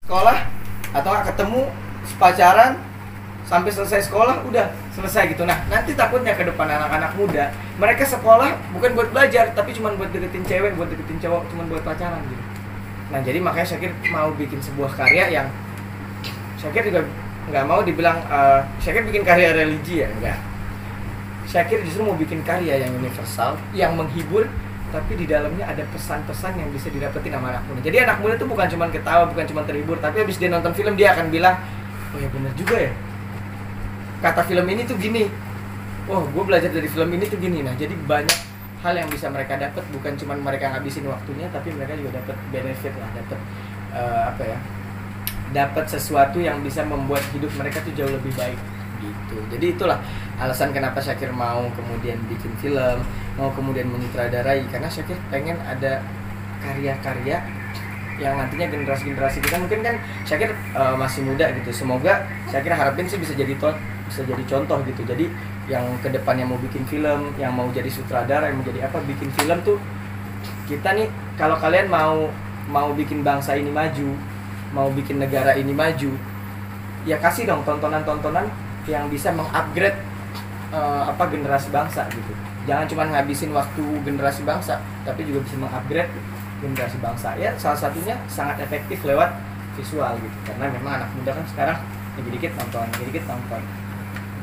sekolah atau nggak ketemu pacaran sampai selesai sekolah udah selesai gitu. Nah nanti takutnya ke depan anak-anak muda mereka sekolah bukan buat belajar tapi cuma buat deketin cewek, buat deketin cowok, cuma buat pacaran gitu. Nah jadi makanya Syakir mau bikin sebuah karya yang Syakir juga nggak mau dibilang Syakir bikin karya religi ya, enggak. Syakir justru mau bikin karya yang universal, yang menghibur, tapi di dalamnya ada pesan-pesan yang bisa didapetin sama anak muda. Jadi anak muda tuh bukan cuma ketawa, bukan cuma terhibur, tapi habis dia nonton film dia akan bilang, oh ya benar juga ya, kata film ini tuh gini, oh gue belajar dari film ini tuh gini. Nah jadi banyak hal yang bisa mereka dapat, bukan cuma mereka ngabisin waktunya, tapi mereka juga dapat benefit lah, dapat dapat sesuatu yang bisa membuat hidup mereka tuh jauh lebih baik gitu. Jadi itulah alasan kenapa Syakir mau kemudian bikin film, mau kemudian menyutradarai, karena Syakir pengen ada karya-karya yang nantinya generasi-generasi kita, mungkin kan Syakir masih muda gitu, semoga Syakir harapin sih bisa jadi contoh gitu. Jadi yang kedepannya mau bikin film, yang mau jadi sutradara, yang mau jadi apa, bikin film tuh kita nih, kalau kalian mau bikin bangsa ini maju, mau bikin negara ini maju, ya kasih dong tontonan-tontonan yang bisa mengupgrade generasi bangsa gitu. Jangan cuma ngabisin waktu generasi bangsa, tapi juga bisa mengupgrade generasi bangsa. Ya salah satunya sangat efektif lewat visual gitu. Karena memang anak muda kan sekarang dikit-dikit nonton.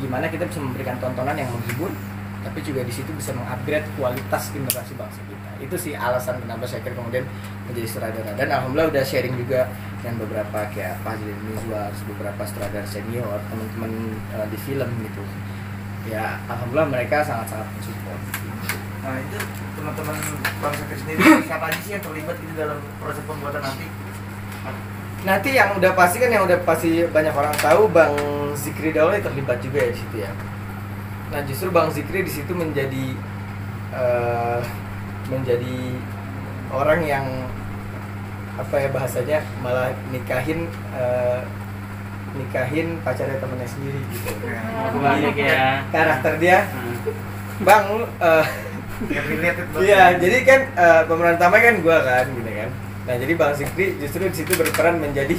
Gimana kita bisa memberikan tontonan yang menghibur, tapi juga di situ bisa mengupgrade kualitas generasi bangsa kita. Itu sih alasan kenapa Syakir kemudian menjadi sutradara. Dan alhamdulillah udah sharing juga dengan beberapa kayak Fazlin Mizwar, beberapa sutradara senior, teman-teman di film gitu. Ya alhamdulillah mereka sangat-sangat mensupport. Nah itu teman-teman Bang Syakir sendiri siapa aja sih yang terlibat gitu dalam proses pembuatan nanti? Nanti yang udah pasti banyak orang tahu, Bang Zikri Daulay terlibat juga ya di situ ya. Nah justru Bang Zikri di situ menjadi orang yang bahasanya malah nikahin pacarnya temennya sendiri gitu. Banyak ya. Karakter dia, Bang, iya, jadi kan pemeran utama kan gue kan, gitu kan. Nah jadi Bang Zikri justru di situ berperan menjadi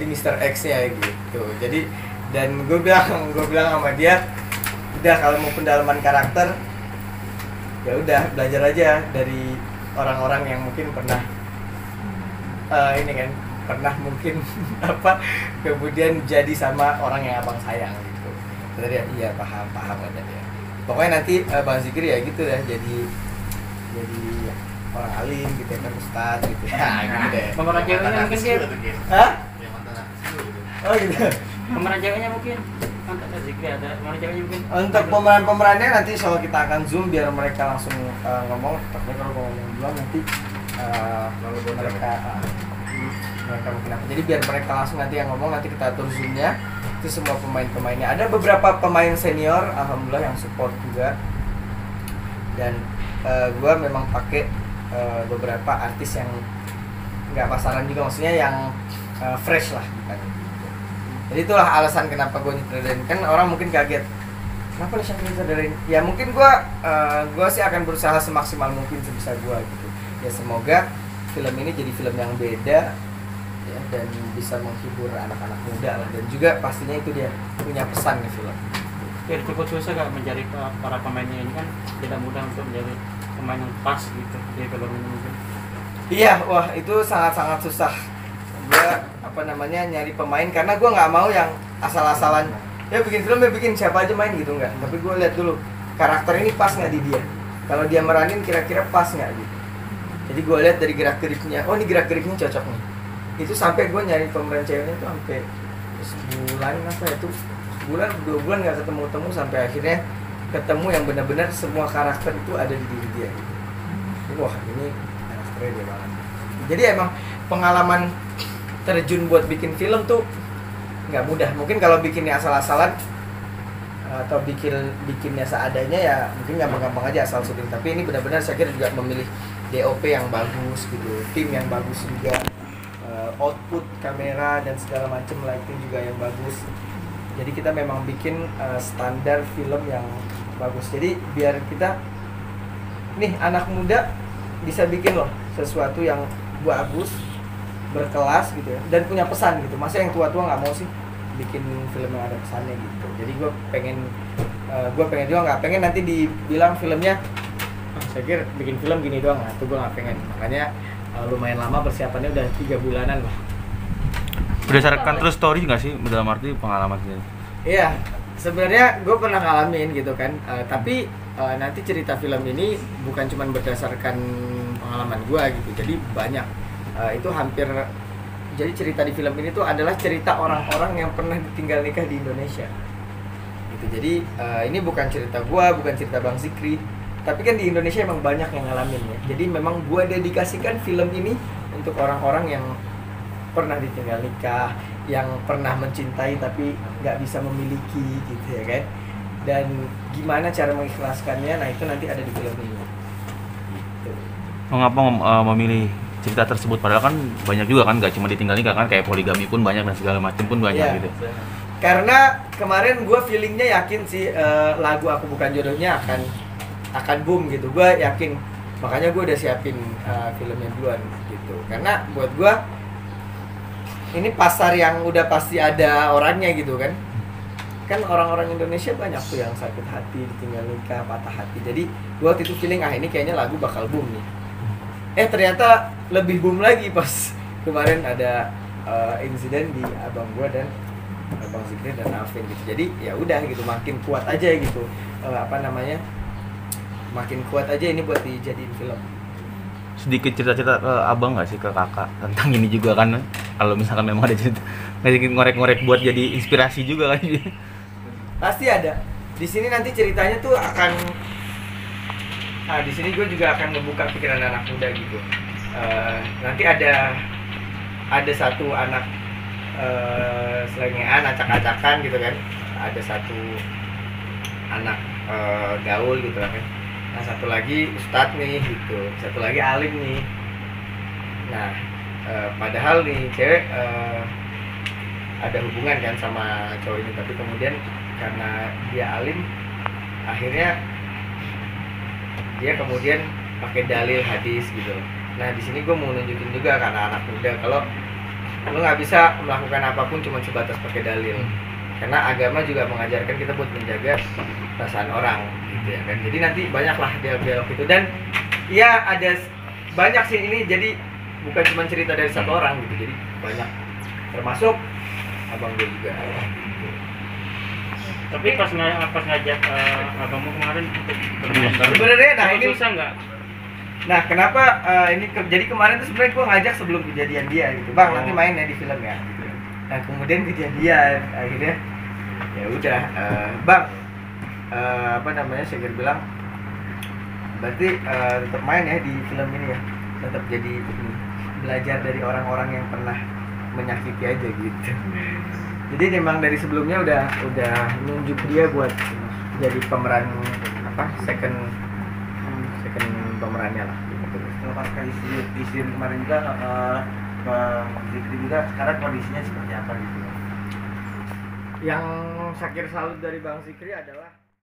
Mr. X-nya gitu. Jadi dan gue bilang sama dia, udah kalau mau pendalaman karakter, ya udah belajar aja dari orang-orang yang mungkin pernah mungkin kemudian jadi sama orang yang abang sayang gitu. Kata dia, iya paham aja dia. Pokoknya nanti Bang Zikri ya gitu ya, jadi orang alim gitu ya kan, ustadz gitu ya, gitu deh. Pemeran ceweknya mungkin sih. Hah? Oh gitu. Pemeran ceweknya mungkin. Kan Zikri ada pemeran ceweknya mungkin. Untuk pemerannya nanti soal kita akan zoom biar mereka langsung ngomong. Tapi kalau ngomong duluan nanti mereka mungkin apa. Jadi biar mereka langsung nanti yang ngomong, nanti kita atur zoomnya. Itu semua pemainnya. Ada beberapa pemain senior, alhamdulillah yang support juga. Dan gue memang pakai beberapa artis yang nggak pasaran juga, maksudnya yang fresh lah bukan. Jadi itulah alasan kenapa gue nyutradain. Kan orang mungkin kaget, kenapa nih Syakir nyutradain? Ya mungkin gue sih akan berusaha semaksimal mungkin sebisa gue gitu. Ya semoga film ini jadi film yang beda ya, dan bisa menghibur anak-anak muda lah. Dan juga pastinya itu dia punya pesan nih film. Ya cukup susah gak mencari para pemainnya ini, kan tidak mudah untuk menjadi pemain yang pas gitu di film ini mungkin. Iya, wah itu sangat-sangat susah. Gue nyari pemain, karena gue nggak mau yang asal-asalan. Ya bikin film ya bikin siapa aja main gitu, nggak. Tapi gue lihat dulu karakter ini pas nggak di dia. Kalau dia meranin kira-kira pas nggak gitu. Jadi gue lihat dari gerak-geriknya, oh ini gerak-geriknya cocok nih. Itu sampai gue nyari pemeran ceweknya tuh sampai sebulan 2 bulan nggak ketemu sampai akhirnya ketemu yang benar-benar semua karakter itu ada di diri dia gitu. Wah ini karakternya dia banget. Jadi emang pengalaman terjun buat bikin film tuh nggak mudah. Mungkin kalau bikinnya asal-asalan atau bikinnya seadanya ya mungkin gampang-gampang aja asal syuting. Tapi ini benar-benar saya kira juga memilih DOP yang bagus gitu, tim yang bagus juga, output kamera dan segala macam, lighting juga yang bagus. Jadi kita memang bikin standar film yang bagus. Jadi biar kita nih anak muda bisa bikin loh sesuatu yang bagus, berkelas gitu ya, dan punya pesan gitu. Masa yang tua-tua nggak mau sih bikin film yang ada pesannya gitu. Jadi gue pengen juga nggak pengen nanti dibilang filmnya saya kira bikin film gini doang, nah itu gue nggak pengen. Makanya lumayan lama persiapannya, udah 3 bulanan lah. Berdasarkan terus story nggak sih, dalam arti pengalaman sendiri? Iya, sebenarnya gue pernah ngalamin gitu kan, tapi nanti cerita film ini bukan cuma berdasarkan pengalaman gue gitu, jadi banyak. Itu hampir, jadi cerita di film ini tuh adalah cerita orang-orang yang pernah ditinggal nikah di Indonesia gitu. Jadi ini bukan cerita gue, bukan cerita Bang Zikri, tapi kan di Indonesia emang banyak yang ngalamin ya. Jadi memang gue dedikasikan film ini untuk orang-orang yang pernah ditinggal nikah, yang pernah mencintai tapi nggak bisa memiliki gitu ya kan, dan gimana cara mengikhlaskannya, nah itu nanti ada di film ini gitu. Mengapa memilih cerita tersebut, padahal kan banyak juga kan, nggak cuma ditinggal nikah kan, kayak poligami pun banyak dan segala macam pun banyak Ya, gitu. karena kemarin gue feelingnya yakin sih lagu Aku Bukan Jodohnya akan boom gitu, gue yakin. Makanya gue udah siapin filmnya duluan gitu, karena buat gue ini pasar yang udah pasti ada orangnya gitu kan. Kan orang-orang Indonesia banyak tuh yang sakit hati, ditinggal nikah, patah hati. Jadi gue waktu itu feeling ini kayaknya lagu bakal boom nih. Ternyata lebih boom lagi pas kemarin ada insiden di abang gue dan Bang Zikri dan Alvin gitu. Jadi ya udah gitu, makin kuat aja gitu, makin kuat aja ini buat dijadiin film. Sedikit cerita-cerita ke abang nggak sih, ke kakak tentang ini juga kan, kalau misalkan memang ada cerita, sedikit ngorek-ngorek buat jadi inspirasi juga kan. Pasti ada. Di sini nanti ceritanya tuh akan, di sini gue juga akan ngebuka pikiran anak muda gitu. Nanti ada satu anak selengean, acak-acakan gitu kan. Ada satu anak gaul gitu kan. Nah satu lagi ustadz nih gitu, satu lagi alim nih. Nah padahal nih cewek ada hubungan kan sama cowok ini, tapi kemudian karena dia alim, akhirnya dia kemudian pakai dalil hadis gitu. Nah di sini gue mau nunjukin juga karena anak muda, kalau lo nggak bisa melakukan apapun cuma sebatas pakai dalil, karena agama juga mengajarkan kita buat menjaga perasaan orang gitu ya kan. Jadi nanti banyaklah dialog-dialog itu, dan ya ada banyak sih ini, jadi bukan cuma cerita dari satu orang gitu, jadi banyak, termasuk abang gue juga. Tapi pas ngajak abangmu kemarin untuk Sebenarnya nah ini susah nggak? Nah kenapa jadi kemarin tuh sebenarnya gue ngajak sebelum kejadian dia gitu, bang nanti main ya di film ya gitu. Nah kemudian kejadian, akhirnya ya udah bang Syakir bilang berarti tetap main ya di film ini ya, tetap jadi belajar dari orang-orang yang pernah menyakiti aja gitu. Jadi memang dari sebelumnya udah nunjuk dia buat jadi pemeran second pemerannya lah gitu. Kalau pasca insiden kemarin juga Bang Zikri juga sekarang kondisinya seperti apa gitu? Yang Syakir salut dari Bang Zikri adalah